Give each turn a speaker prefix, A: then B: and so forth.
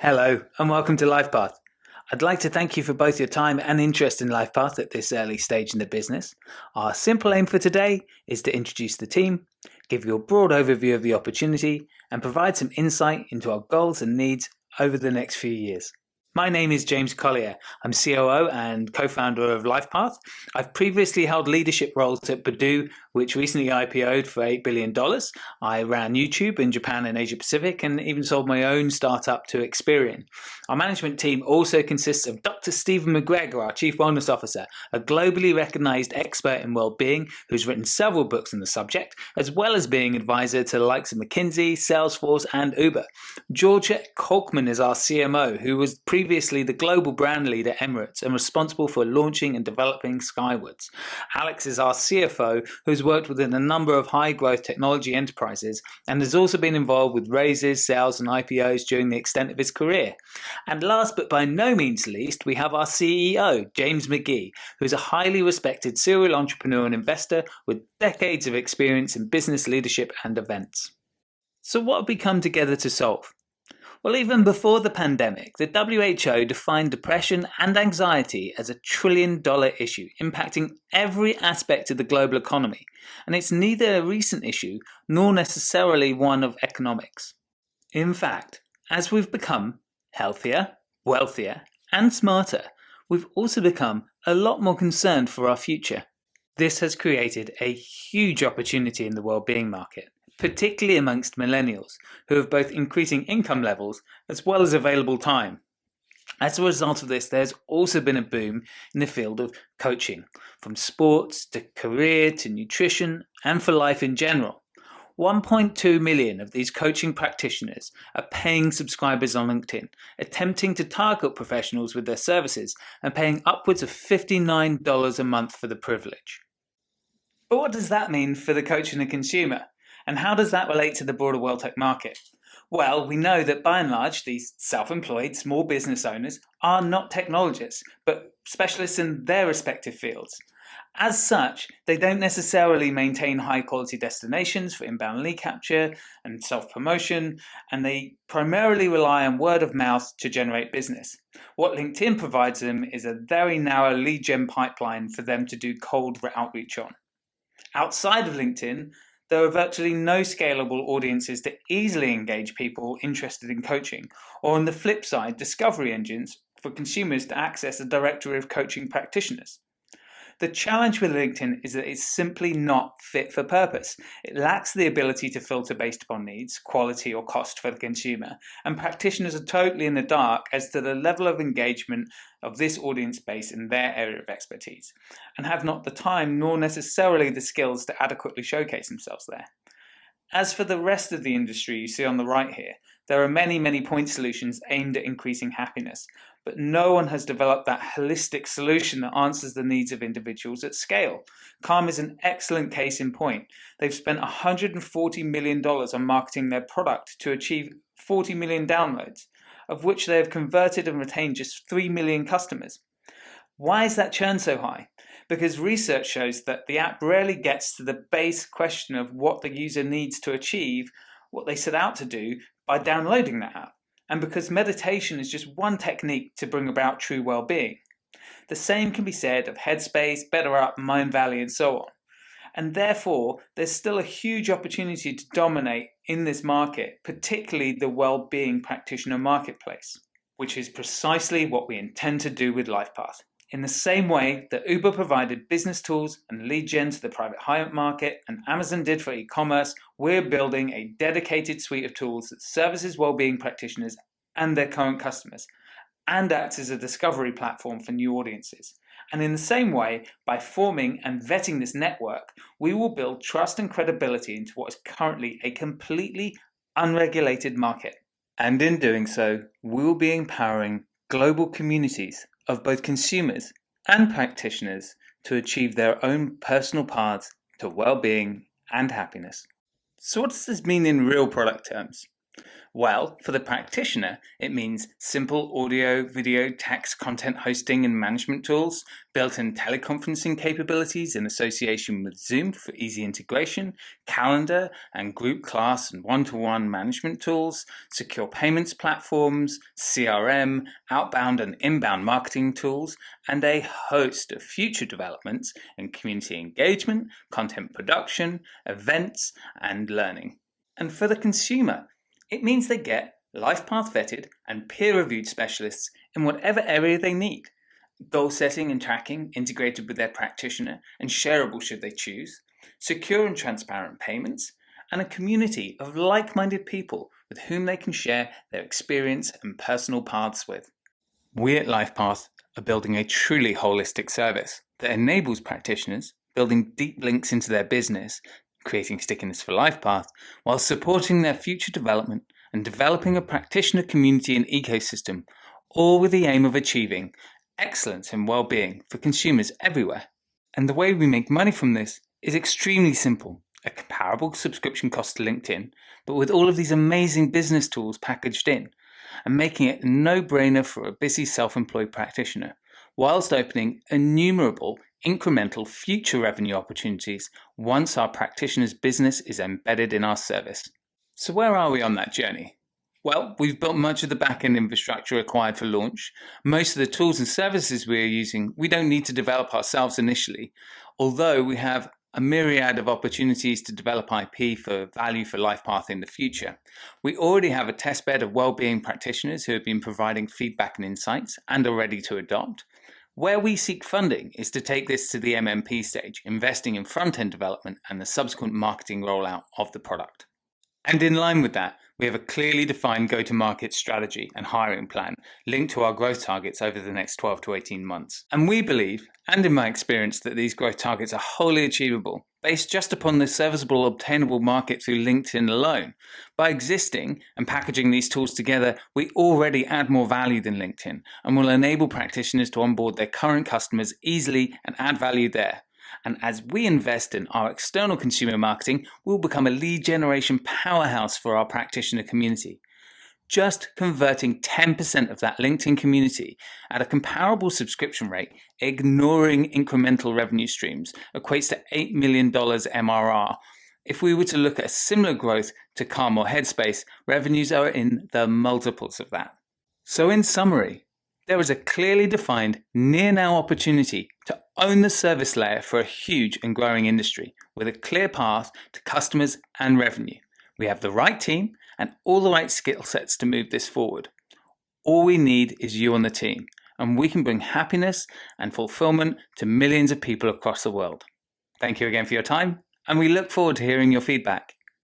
A: Hello and welcome to Lifepath. I'd like to thank you for both your time and interest in Lifepath at this early stage in the business. Our simple aim for today is to introduce the team, give you a broad overview of the opportunity, and provide some insight into our goals and needs over the next few years. My name is James Collier. I'm COO and co-founder of Lifepath. I've previously held leadership roles at Badoo, which recently IPO'd for $8 billion. I ran YouTube in Japan and Asia Pacific and even sold my own startup to Experian. Our management team also consists of Dr. Stephen McGregor, our Chief Wellness Officer, a globally recognized expert in well-being who's written several books on the subject, as well as being advisor to the likes of McKinsey, Salesforce, and Uber. Georgia Kolkman is our CMO, who was previously the global brand leader at Emirates and responsible for launching and developing Skywards. Alex is our CFO, who's worked within a number of high-growth technology enterprises and has also been involved with raises, sales, and IPOs during the extent of his career. And last but by no means least, we have our CEO, James McGee, who's a highly respected serial entrepreneur and investor with decades of experience in business leadership and events. So what have we come together to solve? Well, even before the pandemic, the WHO defined depression and anxiety as a trillion-dollar issue, impacting every aspect of the global economy. And it's neither a recent issue nor necessarily one of economics. In fact, as we've become healthier, wealthier, and smarter, we've also become a lot more concerned for our future. This has created a huge opportunity in the well-being market, particularly amongst millennials, who have both increasing income levels as well as available time. As a result of this, there's also been a boom in the field of coaching, from sports to career to nutrition and for life in general. 1.2 million of these coaching practitioners are paying subscribers on LinkedIn, attempting to target professionals with their services and paying upwards of $59 a month for the privilege. But what does that mean for the coach and the consumer? And how does that relate to the broader WellTech market? Well, we know that by and large, these self-employed small business owners are not technologists, but specialists in their respective fields. As such, they don't necessarily maintain high-quality destinations for inbound lead capture and self-promotion, and they primarily rely on word of mouth to generate business. What LinkedIn provides them is a very narrow lead gen pipeline for them to do cold outreach on. Outside of LinkedIn, there are virtually no scalable audiences to easily engage people interested in coaching, or on the flip side, discovery engines for consumers to access a directory of coaching practitioners. The challenge with LinkedIn is that it's simply not fit for purpose. It lacks the ability to filter based upon needs, quality, or cost for the consumer, and practitioners are totally in the dark as to the level of engagement of this audience base in their area of expertise, and have not the time nor necessarily the skills to adequately showcase themselves there. As for the rest of the industry you see on the right here, there are many point solutions aimed at increasing happiness, but no one has developed that holistic solution that answers the needs of individuals at scale. Calm is an excellent case in point. They've spent $140 million on marketing their product to achieve 40 million downloads, of which they have converted and retained just 3 million customers. Why is that churn so high? Because research shows that the app rarely gets to the base question of what the user needs to achieve what they set out to do by downloading that app, and because meditation is just one technique to bring about true well-being. The same can be said of Headspace, BetterUp, Mindvalley, and so on. And therefore, there's still a huge opportunity to dominate in this market, particularly the well-being practitioner marketplace, which is precisely what we intend to do with Lifepath. In the same way that Uber provided business tools and lead gen to the private hire market and Amazon did for e-commerce, we're building a dedicated suite of tools that services well-being practitioners and their current customers, and acts as a discovery platform for new audiences. And in the same way, by forming and vetting this network, we will build trust and credibility into what is currently a completely unregulated market. And in doing so, we will be empowering global communities of both consumers and practitioners to achieve their own personal paths to well-being and happiness. So what does this mean in real product terms? Well, for the practitioner, it means simple audio, video, text, content hosting and management tools, built-in teleconferencing capabilities in association with Zoom for easy integration, calendar and group class and one-to-one management tools, secure payments platforms, CRM, outbound and inbound marketing tools, and a host of future developments in community engagement, content production, events, and learning. And for the consumer, it means they get LifePath vetted and peer-reviewed specialists in whatever area they need. Goal setting and tracking integrated with their practitioner and shareable should they choose, secure and transparent payments, and a community of like-minded people with whom they can share their experience and personal paths with. We at LifePath are building a truly holistic service that enables practitioners building deep links into their business, creating stickiness for LifePath, while supporting their future development and developing a practitioner community and ecosystem, all with the aim of achieving excellence in well-being for consumers everywhere. And the way we make money from this is extremely simple. A comparable subscription cost to LinkedIn, but with all of these amazing business tools packaged in, and making it a no-brainer for a busy self-employed practitioner, whilst opening innumerable incremental future revenue opportunities once our practitioner's business is embedded in our service. So where are we on that journey? Well, we've built much of the back-end infrastructure required for launch. Most of the tools and services we are using, we don't need to develop ourselves initially, although we have a myriad of opportunities to develop IP for value for LifePath in the future. We already have a testbed of well-being practitioners who have been providing feedback and insights and are ready to adopt. Where we seek funding is to take this to the MMP stage, investing in front-end development and the subsequent marketing rollout of the product. And in line with that, we have a clearly defined go-to-market strategy and hiring plan linked to our growth targets over the next 12 to 18 months. And we believe, and in my experience, that these growth targets are wholly achievable based just upon the serviceable obtainable market through LinkedIn alone. By existing and packaging these tools together, we already add more value than LinkedIn and will enable practitioners to onboard their current customers easily and add value there. And as we invest in our external consumer marketing, we'll become a lead generation powerhouse for our practitioner community. Just converting 10% of that LinkedIn community at a comparable subscription rate, ignoring incremental revenue streams, equates to $8 million MRR. If we were to look at a similar growth to Calm or Headspace, revenues are in the multiples of that. So in summary, there is a clearly defined near-now opportunity to own the service layer for a huge and growing industry with a clear path to customers and revenue. We have the right team and all the right skill sets to move this forward. All we need is you on the team, and we can bring happiness and fulfillment to millions of people across the world. Thank you again for your time, and we look forward to hearing your feedback.